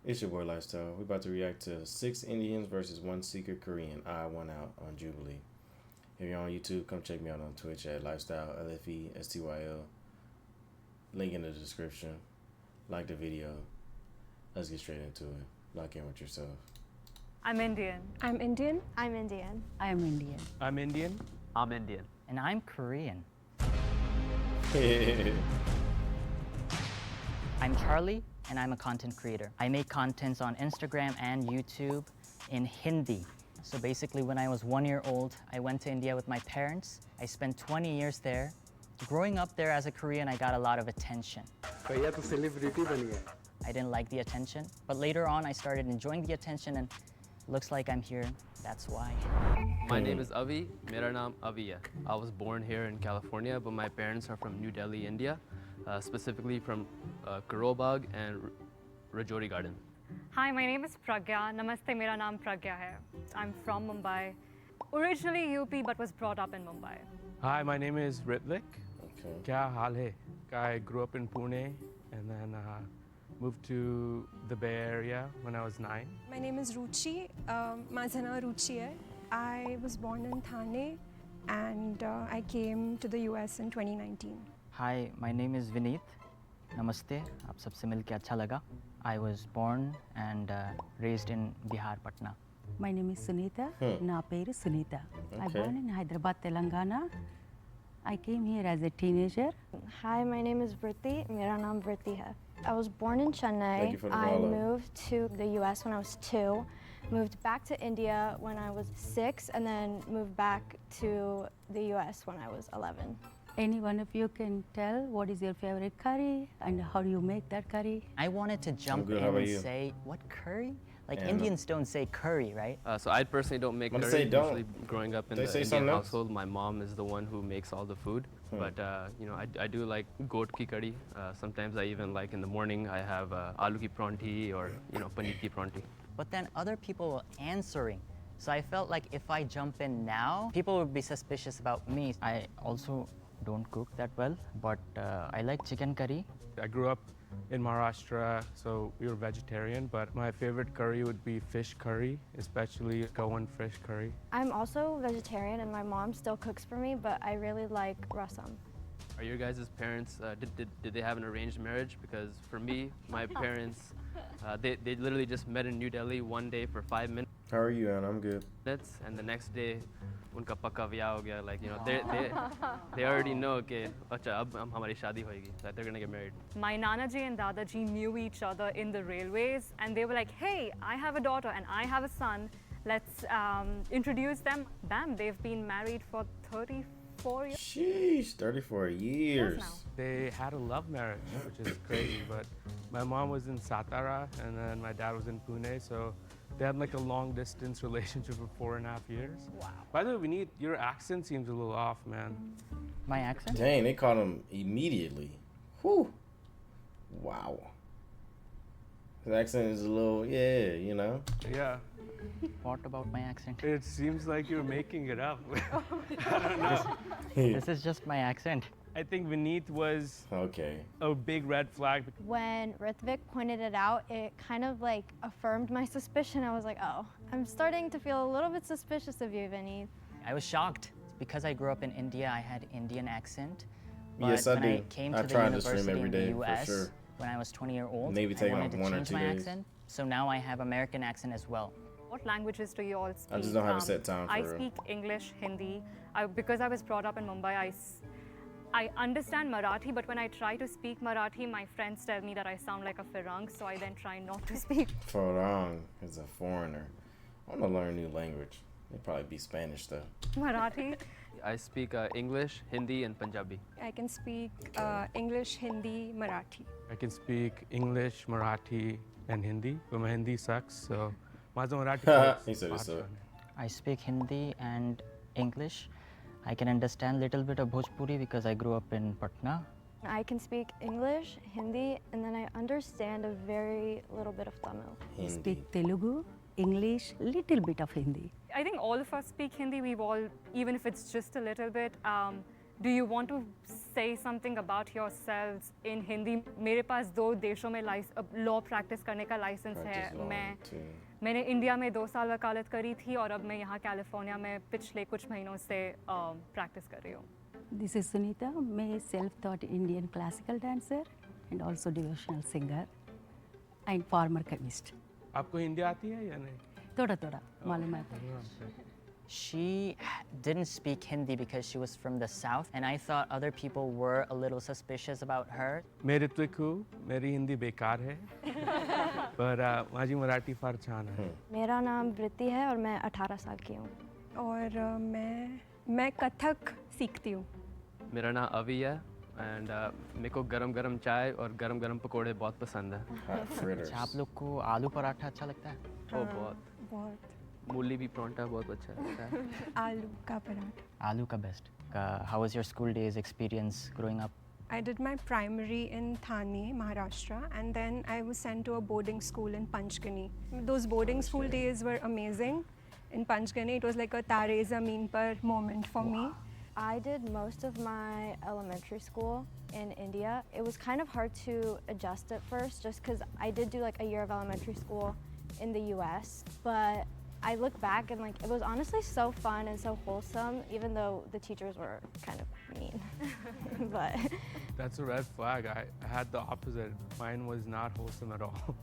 It's your boy Lifestyle. We're about to react to 6 Indians versus 1 secret Korean. I won out on Jubilee. If you're on YouTube, come check me out on Twitch at Lifestyle Lfestyl. Link in the description. Like the video. Let's get straight into it. Lock in with yourself. I'm Indian. I'm Indian. I'm Indian. I'm Indian. I'm Indian. I'm Indian. And I'm Korean. I'm Charlie, and I'm a content creator. I make contents on Instagram and YouTube in Hindi. So basically, when I was 1 year old, I went to India with my parents. I spent 20 years there. Growing up there as a Korean, I got a lot of attention. भैया तो celebrity बन गया. I didn't like the attention, but later on, I started enjoying the attention, and looks like I'm here. That's why. My name is Avi. Mera naam Avi hai. I was born here in California, but my parents are from New Delhi, India, specifically from Karobagh and Rajouri Garden. Hi, my name is Pragya. Namaste, mera naam Pragya hai. I'm from Mumbai. Originally UP, but was brought up in Mumbai. Hi, my name is Ritvik. Okay. क्या हाल है? I grew up in Pune and then moved to the Bay Area when I was 9. My name is Ruchi. माझं नाव रुची आहे. I was born in Thane and I came to the US in 2019. Hi, my name is Vineet. Namaste. आप सबसे मिलके अच्छा लगा. I was born and raised in Bihar, Patna. My name is Sunita. Na peru Sunita. I Okay. born in Hyderabad, Telangana. I came here as a teenager. Hi, my name is Vritti. Mera naam Vritti hai. I was born in Chennai. Thank you for the I follow. moved to the US when I was 2. Moved back to India when I was 6, and then moved back to the US when I was 11. Any one of you can tell what is your favorite curry and how do you make that curry? I wanted to jump good. in How about and you? say, what curry? Like Yeah, Indians don't say curry, right? So I personally don't make Wanna curry. say don't. Usually growing up in They the say Indian something else? household, my mom is the one who makes all the food. But you know, I do like goat ki curry. Sometimes I even like in the morning I have aloo ki pronti or paneer ki pronti. But then other people were answering. So I felt like if I jump in now, people would be suspicious about me. I also don't cook that well, but I like chicken curry. I grew up in Maharashtra, so we were vegetarian, but my favorite curry would be fish curry, especially Goan fish curry. I'm also vegetarian, and my mom still cooks for me, but I really like rasam. Are your guys' parents, did they have an arranged marriage? Because for me, my parents, they literally just met in New Delhi one day for 5 minutes. How are you, Anna? I'm good. And the next day उनका पक्का विवाह हो गया, like they already know कि अच्छा अब हमारी शादी होएगी, that they're gonna get married. My Nanaji and Dadaji knew each other in the railways, and they were like, hey, I have a daughter and I have a son. Let's introduce them. Bam, they've been married for 34 years. Sheesh, 34 years. now. They had a love marriage, which is crazy, but my mom was in Satara and then my dad was in Pune, so they had like a long distance relationship for 4.5 years. Wow. By the way, your accent seems a little off, man. My accent? Dang, they caught him immediately. Whew. Wow. His accent is a little, yeah, you know. Yeah, What about my accent? it seems like you're making it up. This is just my accent. I think Vineet was Okay. a big red flag. When Ritvik pointed it out, it kind of like affirmed my suspicion. I was like, oh, I'm starting to feel a little bit suspicious of you, Vinny. I was shocked. Because I grew up in India, I had Indian accent. But Yes, I when I do. came I to the try to stream university every in the day, for US, sure. when I was 20 years old, Maybe I take wanted off to 1 or change 2 my days. accent. So now I have American accent as well. What languages do you all speak? I just don't have a set time for I it. speak English, Hindi. Because I was brought up in Mumbai, I understand Marathi, but when I try to speak Marathi, my friends tell me that I sound like a Firang, so I then try not to speak. Farang is a foreigner. I want to learn a new language. It'd probably be Spanish, though. Marathi. I speak English, Hindi, and Punjabi. I can speak English, Hindi, Marathi. I can speak English, Marathi, and Hindi, but my Hindi sucks, so माझं Marathi He said it sucked. I speak Hindi and English. I can understand little bit of Bhojpuri because I grew up in Patna. I can speak English, Hindi, and then I understand a very little bit of Tamil. Hindi. Speak Telugu, English, little bit of Hindi. I think all of us speak Hindi. We've all, even if it's just a little bit. Do you want to say something about yourselves in Hindi? मेरे पास 2 देशों में law practice करने का license है. Practice law, too. मैंने India में 2 साल वकालत करी थी और अब मैं यहाँ कैलिफोर्निया में पिछले कुछ महीनों से practice कर रही हूँ. This is Sunita, मैं self-taught Indian classical dancer and also devotional singer and former chemist. आपको हिंदी आती है या नहीं? थोड़ा मालूम है. She didn't speak Hindi because she was from the south, and I thought other people were a little suspicious about her. मैं ऋत्विक हूँ, मेरी हिंदी बेकार है, पर माझी मराठी फार छान है. मेरा नाम वृत्ति है और मैं 18 साल की हूँ. और मैं कथक सीखती हूँ. मेरा नाम अवी है एंड मेरे को गरम गरम चाय और गरम गरम पकोड़े बहुत पसंद है. Hot fritters. अच्छा, आप लोग को आलू पराठा अच्छा लगता है? ओ बहुत. मूली भी परांठा बहुत अच्छा लगता है. आलू का पराठा. आलू का best. How was your school days experience growing up? I did my primary in Thane, Maharashtra, and then I was sent to a boarding school in Panchgani. Those boarding school days were amazing. In Panchgani, it was like a Tare Zameen Par moment for me. I did most of my elementary school in India. It was kind of hard to adjust at first just because I did do like a year of elementary school in the US, but I look back and like it was honestly so fun and so wholesome, even though the teachers were kind of mean. But That's a red flag. I had the opposite. Mine was not wholesome at all.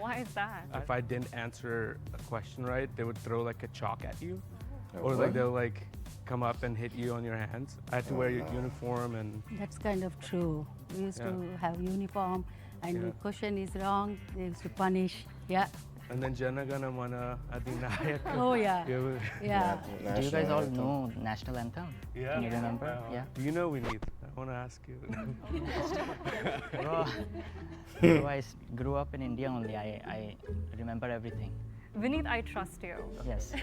Why is that? If I didn't answer a question right, they would throw like a chalk at you, or what? like they'll like come up and hit you on your hands. I had to wear your uniform and That's kind of true. We used to have uniform, and Yeah. the question is wrong, they used to punish. Yeah. and then Jana Gana Mana Adinayaka. Oh yeah. Yeah. Do you guys all know national anthem? Yeah. Can you remember? Yeah. Do you know we need? I want to ask you. Bro, I grew up in India only. I remember everything. Vineet, I trust you. Yes.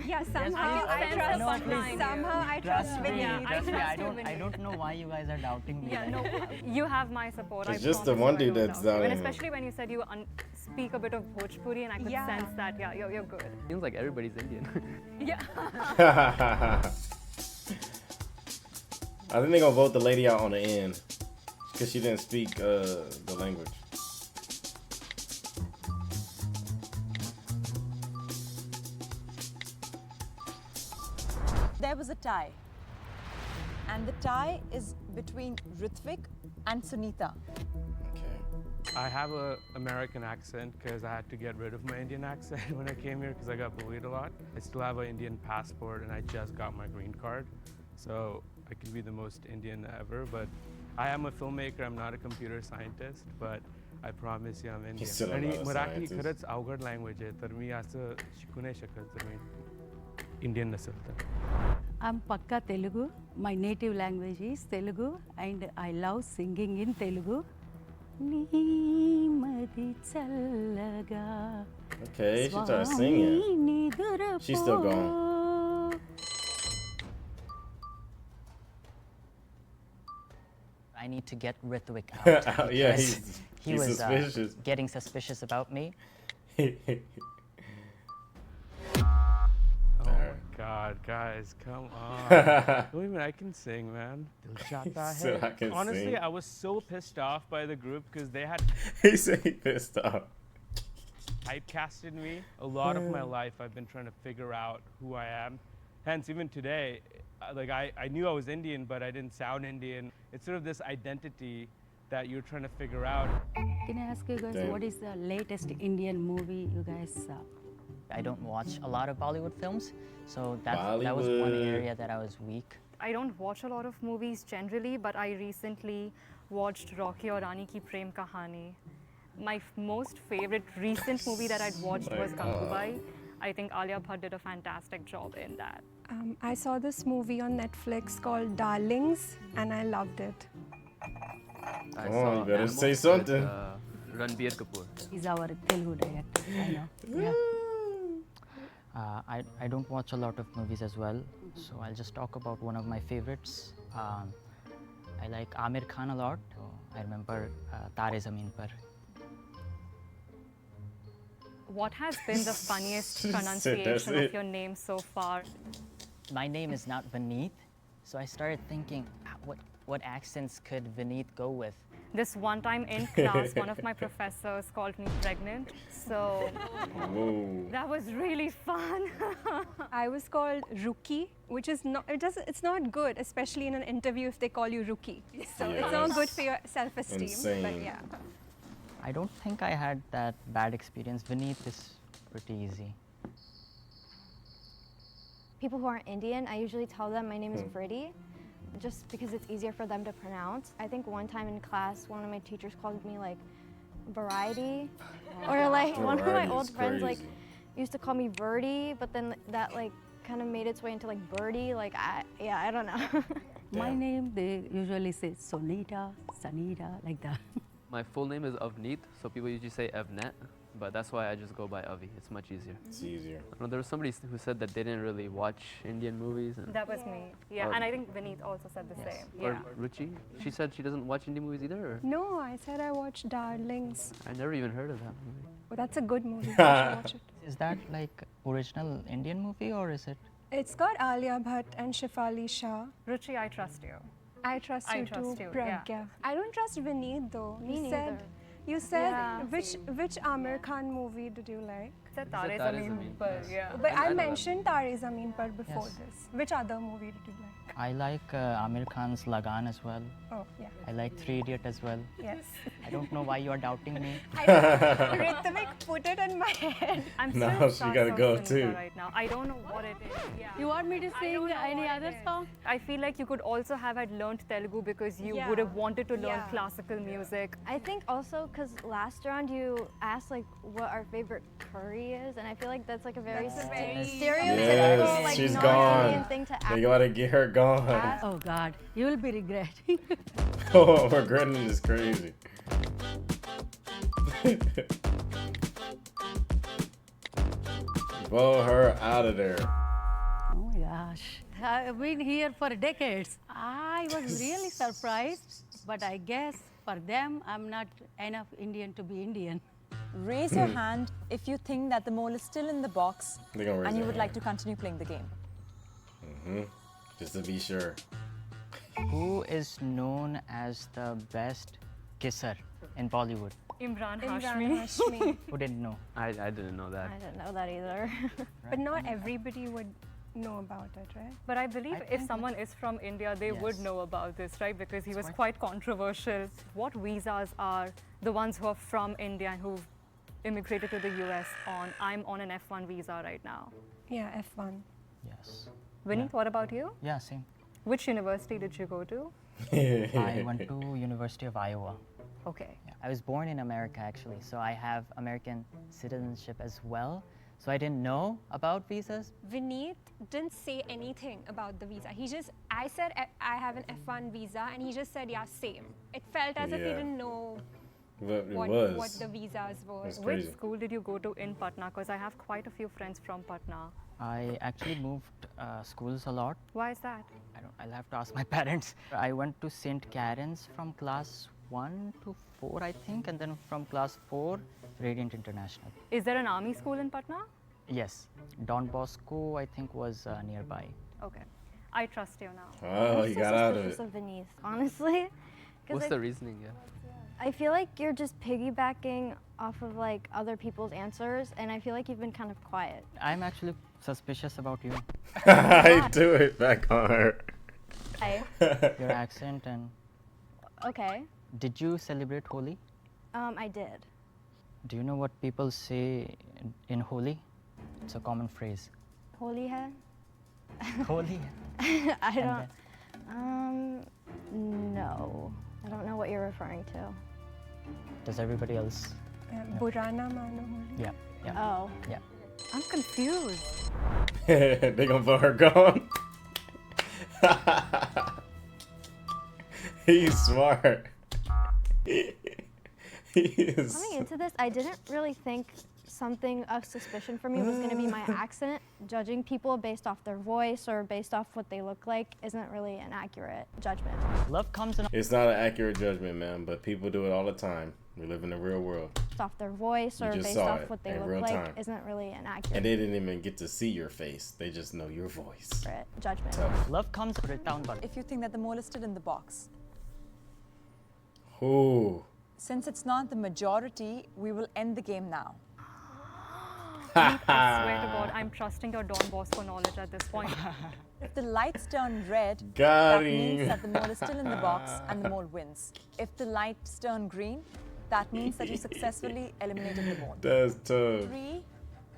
Yeah, somehow I sense trust. the fun Somehow I trust me. Vinny. Yeah, I Trust me. trust you, I Vinny. don't know why you guys are doubting me. Yeah, no, you have my support. It's I just the promise one you, I dude don't that's doubt you. And doubting him. especially when you said you speak a bit of Bhojpuri, and I could Yeah. sense that. Yeah, you're good. Seems like everybody's Indian. Yeah. I think they're gonna vote the lady out on the end because she didn't speak the language. There was a tie. And the tie is between Ritvik and Sunita. Okay. I have a American accent because I had to get rid of my Indian accent when I came here because I got bullied a lot. I still have an Indian passport and I just got my green card. So I can be the most Indian ever, but I am a filmmaker, I'm not a computer scientist, but I promise you I'm Indian. He's still not आणि a Marathi scientist. खरंच अवघड language आहे तर मी असं शिकू नाही शकत जर मी इंडियन नसेल तर. I'm Pakka Telugu. My native language is Telugu, and I love singing in Telugu. Neemadi challaga. Okay, she started singing. Swami She's still going. I need to get Ritvik out. Yeah, because he he's was suspicious. getting suspicious about me. Oh my God, guys, come on. Wait a minute, I can sing, man. Dil chahta said hai. I can Honestly, sing. I was so pissed off by the group because they had He said he pissed off. typecasted me. A lot of my life, I've been trying to figure out who I am. Hence, even today, like I knew I was Indian, but I didn't sound Indian. It's sort of this identity that you're trying to figure out. Can I ask you guys Damn. what is the latest Indian movie you guys saw? I don't watch a lot of Bollywood films, so that was one Bollywood. area that I was weak. I don't watch a lot of movies generally, but I recently watched Rocky Aur Rani Ki Prem Kahani. My most favorite recent movie that I'd watched my was God. Gangubai. I think Alia Bhatt did a fantastic job in that. I saw this movie on Netflix called Darlings, and I loved it. I Come on, saw you better Animal say with, something. Ranbir Kapoor. He's our Telugu director, I know. Yeah. I don't watch a lot of movies as well, so I'll just talk about one of my favorites. I like Amir Khan a lot. So I remember Tare Zameen Par. What has been the funniest That's pronunciation it. of your name so far? My name is not Vineet, So I started thinking, what accents could Vineet go with? This one time in class, one of my professors called me pregnant. So Whoa. that was really fun. I was called rookie, which is not, it's not good, especially in an interview if they call you rookie. So Yeah, it's not good that's for your self-esteem. But insane. yeah. I don't think I had that bad experience. Vineet is pretty easy. People who aren't Indian, I usually tell them my name is Vritti, just because it's easier for them to pronounce. I think one time in class, one of my teachers called me like variety, or like one of my Variety old is friends like crazy. used to call me Birdie, but then that like kind of made its way into like Birdie. Like I don't know. My Damn. name, they usually say Sonita, Sanita, like that. My full name is Avneet, so people usually say Evnet, but that's why I just go by Avi. It's much easier. It's easier. I know there was somebody who said that they didn't really watch Indian movies. And That was me. Yeah, Or- and I think Vineet also said the Yes. same. Or Yeah. Ruchi, she said she doesn't watch Indian movies either. Or? No, I said I watched Darlings. I never even heard of that movie. But that's a good movie. You should watch it. Is that like original Indian movie or is it? It's got Alia Bhatt and Shefali Shah. Ruchi, I trust you. I trust I you trust too, you, yeah. Pragya. I don't trust Vineet though. Me You said, neither. you said Yeah. which Amir Khan movie did you like? Said said Tare Tare Zameen Zameen Par, Par. yeah. But I I know that mentioned Tare Zameen Par before Yes. this. Which other movie did you like? I like Amir Khan's Lagan as well. Oh, yeah. I like Three Idiot as well. Yes. I don't know why you are doubting me. Ritvik put it in my head. I'm still Now she stuck gotta on go Sunita too. right now. I don't know what it is. Yeah. You want me to I sing don't know any what other it is. song? I feel like you could also have had learned Telugu because you Yeah. would have wanted to learn Yeah. classical music. I think also because last round you asked like what our favorite curry is, and I feel like that's like a very stereotypical Yes, like she's non-Indian gone. thing to They ask. gotta get her gone. Oh God, you will be regretting. Oh, regretting is crazy. Blow her out of there. Oh my gosh. I've been here for decades. I was really surprised, but I guess for them, I'm not enough Indian to be Indian. Raise your hand if you think that the mole is still in the box They gonna raise and you their would like hand. to continue playing the game. Just to be sure. Who is known as the best kisser in Bollywood? Imran Imran Hashmi. Hashmi. Who didn't know? I didn't know that. I didn't know that either. But not everybody would know about it, right? But I believe if someone is from India, they would Yes. know about this, right? Because he was quite- quite controversial. What visas are the ones who are from India and who've immigrated to the US on? I'm on an F1 visa right now. Yeah, F1. Yes. Vineet, what about you? Yeah, same. Which university did you go to? I went to University of Iowa. Okay. Yeah. I was born in America actually, so I have American citizenship as well. So I didn't know about visas. Vineet didn't say anything about the visa. I said I have an F1 visa, and he just said, yeah, same. It felt as if he Yeah. didn't know But it what was. the visas were. That's Which crazy. school did you go to in Patna? Because I have quite a few friends from Patna. I actually moved schools a lot. Why is that? I'll have to ask my parents. I went to St. Karen's from class 1 to 4, I think, and then from class 4, Radiant International. Is there an army school in Patna? Yes, Don Bosco, I think, was nearby. Okay. I trust you now. Oh, I'm you so got out of suspicious it. of Vineet, honestly. 'Cause What's I, the reasoning? Yeah. I feel like you're just piggybacking off of like other people's answers, and I feel like you've been kind of quiet. I'm actually suspicious about you, I do it back on her. your accent, and Okay, did you celebrate Holi? I did. Do you know what people say in Holi? It's a common phrase. Holy hai? Holi. I don't. then- No. I don't know what you're referring to. Does everybody else? Burana Mano Holi. Yeah, yeah, Oh. yeah. I'm confused. They gonna blow her gone. He's smart. He is. Coming into this, I didn't really think something of suspicion for me was going to be my accent. Judging people based off their voice or based off what they look like isn't really an accurate judgment. Love comes in. It's not an accurate judgment, man, but people do it all the time. We live in the real world. off their voice or just based saw off it what they in look real like time. isn't really an accurate And they didn't even get to see your face. They just know your voice. judgment. Tough. Love comes down, but If you think that the mole is still in the box, Ooh. since it's not the majority, we will end the game now. I swear to God, I'm trusting your Don Bosco knowledge at this point. If the lights turn red, Got that means him. that the mole is still in the box and the mole wins. If the lights turn green, that means that you successfully eliminated the mole. That's tough. 3,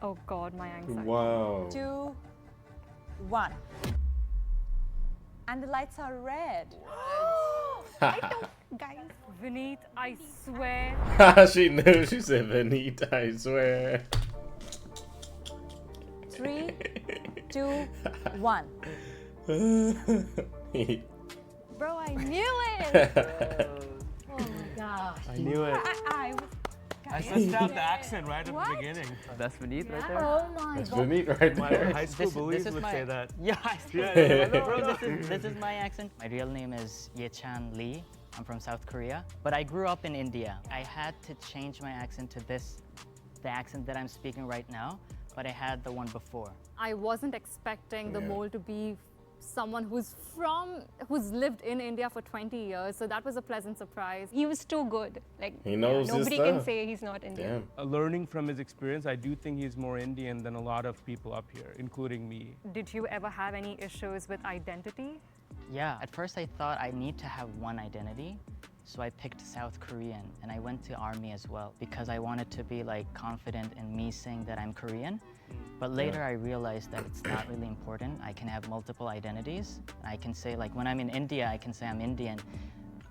Oh God, my anxiety. Wow. 2, 1. And the lights are red. Guys, Vineet, I swear. She knew. She said, Vanita, I swear. 3, 2, 1. Bro, I knew it! Oh my gosh. I knew it. I sussed out the accent right at the beginning. That's Vineet right there. Oh my That's God. Vanita right My there. high school This bullies is would my- say that. yeah, Yeah, Bro, this is my accent. My real name is Yechan Lee. I'm from South Korea, but I grew up in India. I had to change my accent to the accent that I'm speaking right now, but I had the one before. I wasn't expecting the Yeah. mole to be someone who's lived in India for 20 years. So that was a pleasant surprise. He was too good. Like He knows his nobody can stuff. say he's not Indian. Damn. Learning from his experience, I do think he's more Indian than a lot of people up here, including me. Did you ever have any issues with identity? Yeah, at first I thought I need to have one identity, so I picked South Korean, and I went to army as well because I wanted to be like confident in me saying that I'm Korean. But later I realized that it's not really important. I can have multiple identities. I can say like when I'm in India, I can say I'm Indian.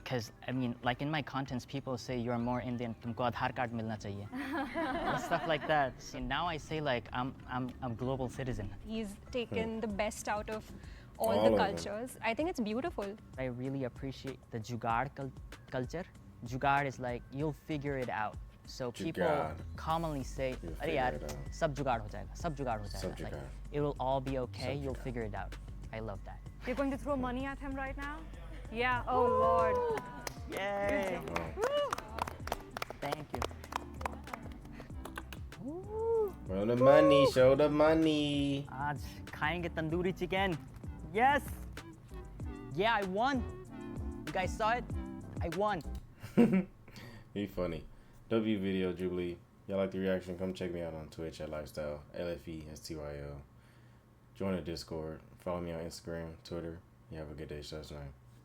Because I mean, like in my contents, people say you're more Indian. तुमको आधार card मिलना चाहिए. And stuff like that. So now I say like I'm a global citizen. He's taken the best out of all All the of them. cultures. I think it's beautiful. I really appreciate the jugaad culture. Jugaad is like you'll figure it out. So people Jugaad. commonly say, You'll "अरे figure यार, it out." सब जुगाड़ हो जाएगा, सब जुगाड़ हो Sab जाएगा." Like, jugaad. it will all be okay. Sab You'll jugaad. figure it out. I love that. You're going to throw money at him right now? Yeah. Oh Lord. Yay! Wow. Thank you. Show the money. Show the money. आज खाएंगे tandoori chicken. Yes. Yeah, I won. You guys saw it? I won. He funny. W video Jubilee. Y'all like the reaction? Come check me out on Twitch at Lifestyle. Lfestyl. Join the Discord. Follow me on Instagram, Twitter. You have a good day. Shut up.